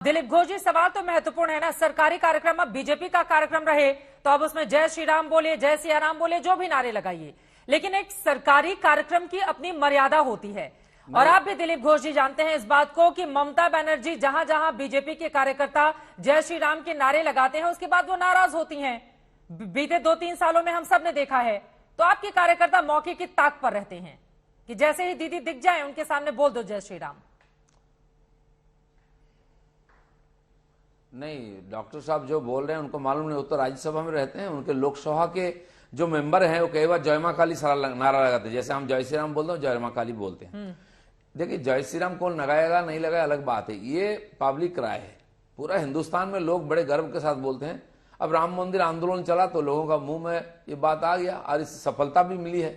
दिलीप घोष जी, सवाल तो महत्वपूर्ण है ना। सरकारी कार्यक्रम अब बीजेपी का कार्यक्रम रहे तो अब उसमें जय श्री राम बोलिए, जय सिया राम बोलिए, जो भी नारे लगाइए, लेकिन एक सरकारी कार्यक्रम की अपनी मर्यादा होती है। और आप भी दिलीप घोष जी जानते हैं इस बात को कि ममता बनर्जी जहां जहां बीजेपी के कार्यकर्ता जय श्री राम के नारे लगाते हैं उसके बाद वो नाराज होती हैं। बीते 2-3 सालों में हम सब ने देखा है। तो आपके कार्यकर्ता मौके की ताक पर रहते हैं कि जैसे ही दीदी दिख जाए उनके सामने बोल दो जय श्री राम। नहीं, डॉक्टर साहब जो बोल रहे हैं उनको मालूम नहीं, वो तो राज्यसभा में रहते हैं। उनके लोकसभा के जो मेंबर हैं वो कई बार जय मां काली नारा लगाते हैं। जैसे हम जय श्री राम बोलते हैं, जय मां काली बोलते हैं। देखिए, जय श्री राम कौन लगाएगा नहीं लगाएगा अलग बात है, ये पब्लिक राय है। पूरा हिंदुस्तान में लोग बड़े गर्व के साथ बोलते हैं। अब राम मंदिर आंदोलन चला तो लोगों का मुंह में ये बात आ गया और इस सफलता भी मिली है।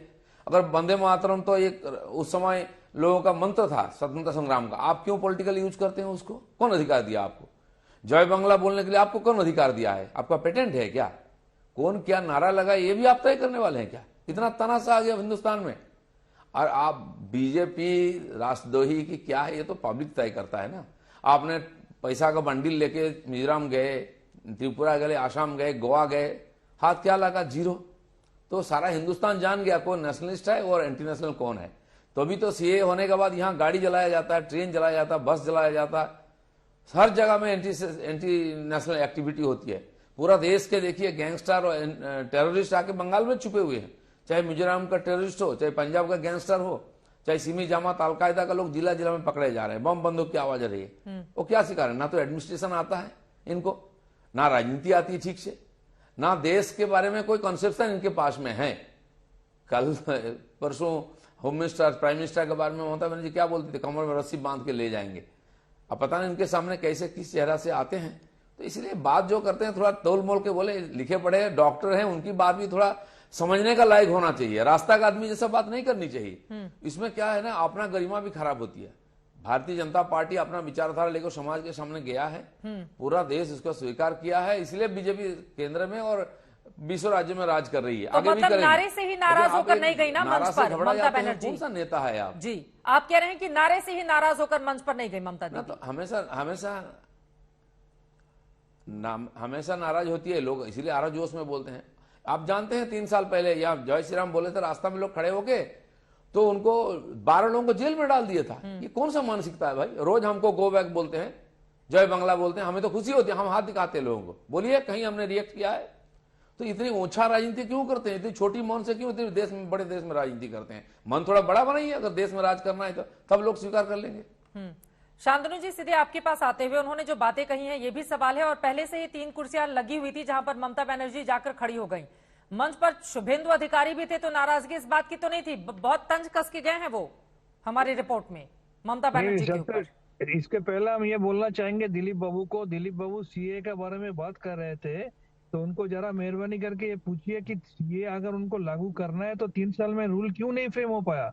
अगर वंदे मातरम तो एक उस समय लोगों का मंत्र था स्वतंत्रता संग्राम का, आप क्यों पॉलिटिकल यूज करते हैं उसको? कौन अधिकार दिया आपको? जय बांग्ला बोलने के लिए आपको कौन अधिकार दिया है? आपका पेटेंट है क्या? कौन क्या नारा लगा ये भी आप तय करने वाले हैं क्या? इतना तनासा आ गया हिंदुस्तान में। और आप बीजेपी राष्ट्रद्रोही की क्या है ये तो पब्लिक तय करता है ना। आपने पैसा का बंडल लेके मिजोरम गए, त्रिपुरा गए, आसाम गए, गोवा गए, हाथ क्या लगा? जीरो। तो सारा हिंदुस्तान जान गया कौन नेशनलिस्ट है और एंटी नेशनल कौन है। तो अभी तो सीए होने के बाद यहाँ गाड़ी जलाया जाता है, ट्रेन जलाया जाता है, बस जलाया जाता है, हर जगह में एंटी नेशनल एक्टिविटी होती है। पूरा देश के देखिए गैंगस्टर और टेररिस्ट आके बंगाल में छुपे हुए हैं। चाहे मिजोरम का टेररिस्ट हो, चाहे पंजाब का गैंगस्टर हो, चाहे सिमी जमात अलकायदा का लोग जिला जिला में पकड़े जा रहे हैं। बम बंदूक की आवाज आ रही है। वो क्या सिखा रहे हैं? ना तो एडमिनिस्ट्रेशन आता है इनको, ना राजनीति आती है ठीक से, ना देश के बारे में कोई कॉन्सेप्शन इनके पास में है। कल परसों होम मिनिस्टर, प्राइम मिनिस्टर के बारे में ममता बनर्जी क्या बोलती थी? कमर में रस्सी बांध के ले जाएंगे। अब पता नहीं इनके सामने कैसे किस चेहरा से आते हैं। तो इसलिए बात जो करते हैं थोड़ा तोल मोल के बोले। लिखे पढ़े डॉक्टर हैं, उनकी बात भी थोड़ा समझने का लायक होना चाहिए। रास्ता का आदमी जैसा बात नहीं करनी चाहिए। इसमें क्या है ना, अपना गरिमा भी खराब होती है। भारतीय जनता पार्टी अपना विचारधारा लेकर समाज के सामने गया है, पूरा देश इसको स्वीकार किया है, इसलिए बीजेपी केंद्र में और 20 राज्यों में राज कर रही है। तो आगे मतलब भी करेगी। नारे से ही नाराज होकर नहीं गई ना मंच पर ममता बनर्जी। कौन सा नेता है आप? जी, आप कह रहे हैं कि नारे से ही नाराज होकर मंच पर नहीं गई ममता ना। दीदी तो हमेशा नाराज होती है लोग, इसीलिए आरा जोश में बोलते हैं। आप जानते हैं 3 साल पहले यहाँ जय श्री राम बोले थे, रास्ता में लोग खड़े होके तो उनको 12 लोगों को जेल में डाल दिया था। ये कौन सा मानसिकता है भाई? रोज हमको गो बैक बोलते हैं, जय बांग्ला बोलते हैं, हमें तो खुशी होती है, हम हाथ दिखाते हैं लोगों को। बोलिए कहीं हमने रिएक्ट किया है? तो इतनी ऊंचा राजनीति क्यों करते हैं? इतनी छोटी मन से क्यों इतने देश में, बड़े देश में राजनीति करते हैं? मन थोड़ा बड़ा बनाइए। अगर देश में राज करना है तो तब लोग स्वीकार कर लेंगे। शांतनु जी, सीधे आपके पास आते हुए उन्होंने जो बातें कही हैं ये भी सवाल है। और पहले से ही 3 कुर्सियां लगी हुई थी जहां पर ममता बनर्जी जाकर खड़ी हो गई। मंच पर शुभेंदु अधिकारी भी थे, तो नाराजगी इस बात की तो नहीं थी। बहुत तंज कस के गए हैं वो हमारी रिपोर्ट में ममता बनर्जी के ऊपर। इसके पहले हम ये बोलना चाहेंगे दिलीप बाबू को। दिलीप बाबू सीए के बारे में बात कर रहे थे, तो उनको जरा मेहरबानी करके ये पूछिए कि सीए अगर उनको लागू करना है तो 3 साल में रूल क्यों नहीं फ्रेम हो पाया?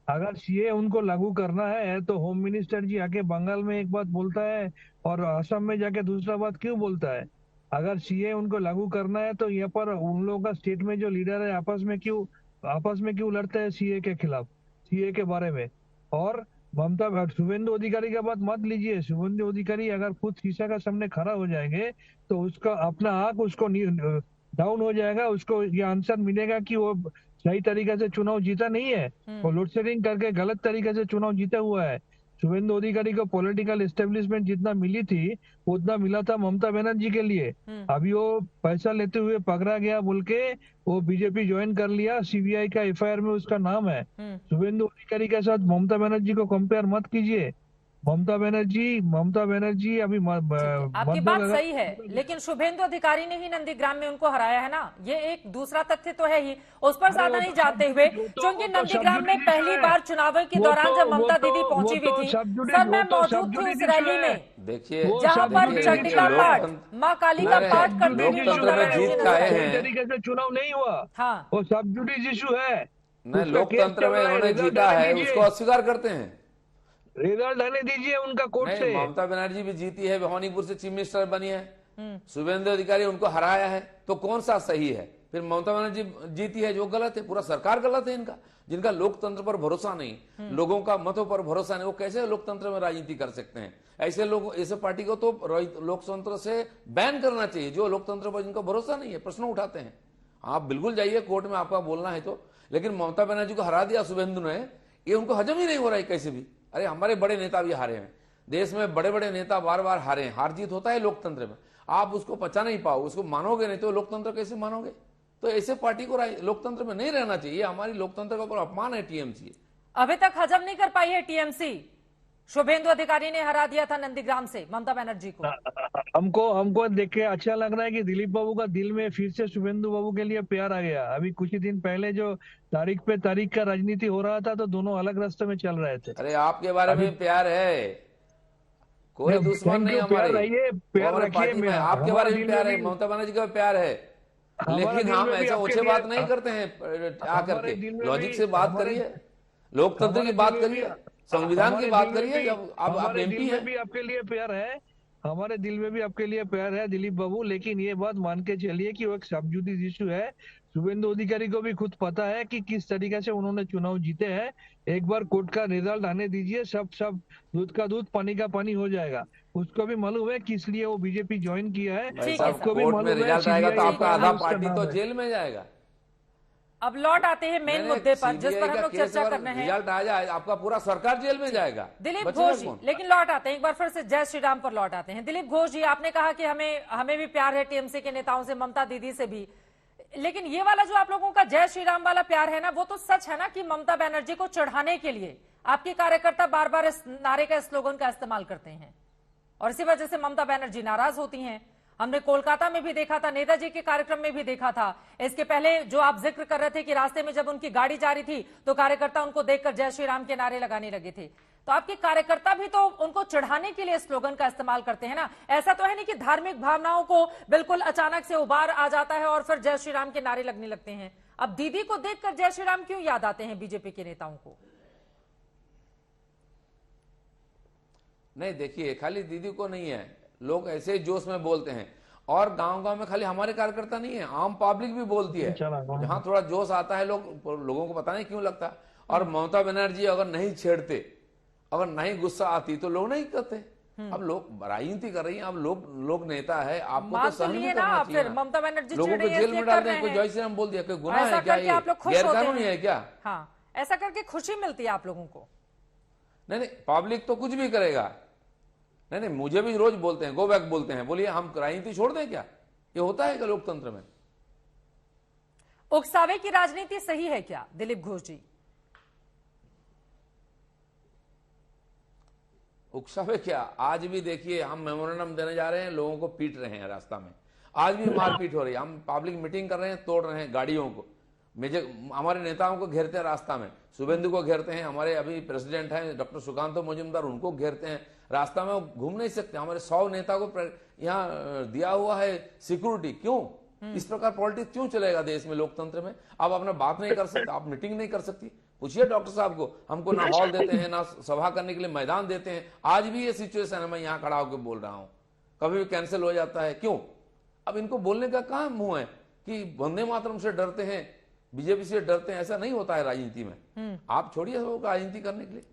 अगर सीए उनको लागू करना है तो होम मिनिस्टर जी आके बंगाल में एक बात बोलता है और असम में जाके दूसरा बात क्यों बोलता है? अगर सीए उनको लागू करना है तो यहाँ पर उन लोगों का स्टेट में जो लीडर है आपस में क्यों लड़ते हैं सीए के खिलाफ, सीए के बारे में? और ममता शुभेंदु अधिकारी का बात मत लीजिए। शुभेंदु अधिकारी अगर खुद शीशा का सामने खड़ा हो जाएंगे तो उसका अपना आंख उसको डाउन हो जाएगा। उसको ये आंसर मिलेगा कि वो सही तरीके से चुनाव जीता नहीं है, वो लोड शेडिंग करके गलत तरीके से चुनाव जीता हुआ है। शुभेंदु अधिकारी को पॉलिटिकल एस्टेब्लिशमेंट जितना मिली थी उतना मिला था ममता बनर्जी के लिए। अभी वो पैसा लेते हुए पकड़ा गया बोल के वो बीजेपी ज्वाइन कर लिया। सीबीआई का एफआईआर में उसका नाम है। शुभेंदु अधिकारी के साथ ममता बनर्जी को कंपेयर मत कीजिए। ममता बनर्जी अभी आपकी बात सही है, लेकिन शुभेंदु अधिकारी ने ही नंदीग्राम में उनको हराया है ना। ये एक दूसरा तथ्य तो है ही, उस पर ज्यादा नहीं जाते हुए, क्योंकि नंदीग्राम में पहली बार चुनाव के दौरान जब ममता दीदी पहुंची हुई थी, सर मैं मौजूद थी उस रैली में, देखिए जहां पर चंडिका पाठ, माँ काली का पाठ करते हुए तरीके से चुनाव नहीं हुआ। हाँ, वो सब जुडिस इशू है। लोकतंत्र में उन्होंने जीता है, उसको अस्वीकार करते हैं। रिजल्ट आने दीजिए उनका कोर्ट से। ममता बनर्जी भी जीती है, भवानीपुर से चीफ मिनिस्टर बनी है, शुभेंदु अधिकारी उनको हराया है, तो कौन सा सही है? फिर ममता बनर्जी जीती है, जो गलत है, पूरा सरकार गलत है इनका। जिनका लोकतंत्र पर भरोसा नहीं, लोगों का मतों पर भरोसा नहीं, वो कैसे लोकतंत्र में राजनीति कर सकते हैं? ऐसे लोग, ऐसे पार्टी को तो लोकतंत्र से बैन करना चाहिए, जो लोकतंत्र पर जिनका भरोसा नहीं है, प्रश्न उठाते हैं। आप बिल्कुल जाइए कोर्ट में, आपका बोलना है तो। लेकिन ममता बनर्जी को हरा दिया शुभेंदु ने, ये उनको हजम ही नहीं हो रहा है कैसे भी। अरे हमारे बड़े नेता भी हारे हैं, देश में बड़े बड़े नेता बार बार हारे हैं। हार जीत होता है लोकतंत्र में, आप उसको पचा नहीं पाओ, उसको मानोगे नहीं तो लोकतंत्र कैसे मानोगे? तो ऐसे पार्टी को लोकतंत्र में नहीं रहना चाहिए। हमारी लोकतंत्र का कोई अपमान है टीएमसी। अभी तक हजम नहीं कर पाई है टीएमसी। शुभेंदु अधिकारी ने हरा दिया था नंदीग्राम से ममता बनर्जी को। हमको देख के अच्छा लग रहा है कि दिलीप बाबू का दिल में फिर से शुभेंदु बाबू के लिए प्यार आ गया। अभी कुछ ही दिन पहले जो तारीख पे तारीख का राजनीति हो रहा था, तो दोनों अलग रास्ते में चल रहे थे। अरे आपके बारे में प्यार है, कोई दुश्मन नहीं प्यार हमारे, रहिए, प्यार हमारे रखिए। पार्टी में आपके बारे में प्यार है, ममता बनर्जी का प्यार है। लेकिन हम ऐसा ओछे बात नहीं करते हैं आकर के, लॉजिक से बात करिए, लोकतंत्र की बात करिए, संविधान की बात करिए। जब आप एमपी हैं, भी आपके लिए प्यार है, हमारे दिल में भी आपके लिए प्यार है दिलीप बाबू। लेकिन ये बात मान के चलिए कि वो एक सब्जुडिस इशू है। शुभेंदु अधिकारी को भी खुद पता है कि किस तरीके से उन्होंने चुनाव जीते हैं। एक बार कोर्ट का रिजल्ट आने दीजिए, सब दूध का दूध पानी का पानी हो जाएगा। उसको भी मालूम है किस लिए वो बीजेपी ज्वाइन किया है। आपको भी कोर्ट में रिजल्ट आएगा तो आपका आधा पार्टी तो जेल में जाएगा। अब लौट आते हैं मेन मुद्दे पर, जिस पर हम लोग चर्चा कर रहे हैं। रिजल्ट आ जाए, आपका पूरा सरकार जेल में जाएगा। दिलीप घोष जी, लेकिन लौट आते हैं एक बार फिर से जय श्री राम पर लौट आते हैं। दिलीप घोष जी, आपने कहा कि हमें भी प्यार है टीएमसी के नेताओं से, ममता दीदी से भी। लेकिन ये वाला जो आप लोगों का जय श्री राम वाला प्यार है ना, वो तो सच है ना कि ममता बनर्जी को चढ़ाने के लिए आपके कार्यकर्ता बार बार इस नारे का, स्लोगन का इस्तेमाल करते हैं और इसी वजह से ममता बनर्जी नाराज होती हैं। हमने कोलकाता में भी देखा था, नेताजी के कार्यक्रम में भी देखा था। इसके पहले जो आप जिक्र कर रहे थे कि रास्ते में जब उनकी गाड़ी जा रही थी तो कार्यकर्ता उनको देखकर जय श्री राम के नारे लगाने लगे थे। तो आपके कार्यकर्ता भी तो उनको चढ़ाने के लिए स्लोगन का इस्तेमाल करते हैं ना। ऐसा तो है नहीं कि धार्मिक भावनाओं को बिल्कुल अचानक से उबार आ जाता है और फिर जय श्री राम के नारे लगने लगते हैं। अब दीदी को देखकर जय श्री राम क्यों याद आते हैं बीजेपी के नेताओं को? नहीं, देखिए, खाली दीदी को नहीं है, लोग ऐसे जोश में बोलते हैं। और गांव-गांव में खाली हमारे कार्यकर्ता नहीं है, आम पब्लिक भी बोलती है। जहां थोड़ा जोश आता है, लोगों को पता नहीं क्यों लगता। और ममता बनर्जी अगर नहीं छेड़ते, अगर नहीं गुस्सा आती तो लोग नहीं करते। अब लोग राजनीति कर रही हैं, अब लोग नेता है, आपको तो सहन भी करना चाहिए। ममता बनर्जी लोगों को जेल में डाल दें, कोई जय श्री राम बोल दिया, कोई गुनाह है क्या? ये गैरकानूनी है क्या? हाँ, ऐसा करके खुशी मिलती है आप लोगों को? नहीं, पब्लिक तो कुछ भी करेगा। नहीं, मुझे भी रोज बोलते हैं, गो बैक बोलते हैं। बोलिए, हम राजनीति छोड़ दें क्या? ये होता है क्या लोकतंत्र में? उकसावे की राजनीति सही है क्या दिलीप घोष जी? उकसावे क्या, आज भी देखिए, हम मेमोरेंडम देने जा रहे हैं, लोगों को पीट रहे हैं रास्ता में, आज भी मारपीट हो रही है। हम पब्लिक मीटिंग कर रहे हैं, तोड़ रहे हैं गाड़ियों को, हमारे नेताओं को घेरते हैं रास्ता में, शुभेंदु को घेरते हैं, हमारे अभी प्रेसिडेंट हैं डॉक्टर सुकांतो मजूमदार, उनको घेरते हैं रास्ता में, वो घूम नहीं सकते। हमारे 100 नेता को यहाँ दिया हुआ है सिक्योरिटी। क्यों इस प्रकार पॉलिटिक्स क्यों चलेगा देश में, लोकतंत्र में? आप अपना बात नहीं कर सकते, आप मीटिंग नहीं कर सकती। पूछिए डॉक्टर साहब को, हमको ना हॉल देते हैं, ना सभा करने के लिए मैदान देते हैं। आज भी ये सिचुएशन है, मैं यहाँ खड़ा होकर बोल रहा हूँ, कभी भी कैंसिल हो जाता है। क्यों? अब इनको बोलने का कहाँ मुंह है कि वंदे मातरम से डरते हैं, बीजेपी से डरते हैं? ऐसा नहीं होता है राजनीति में। आप छोड़िए राजनीति करने के लिए।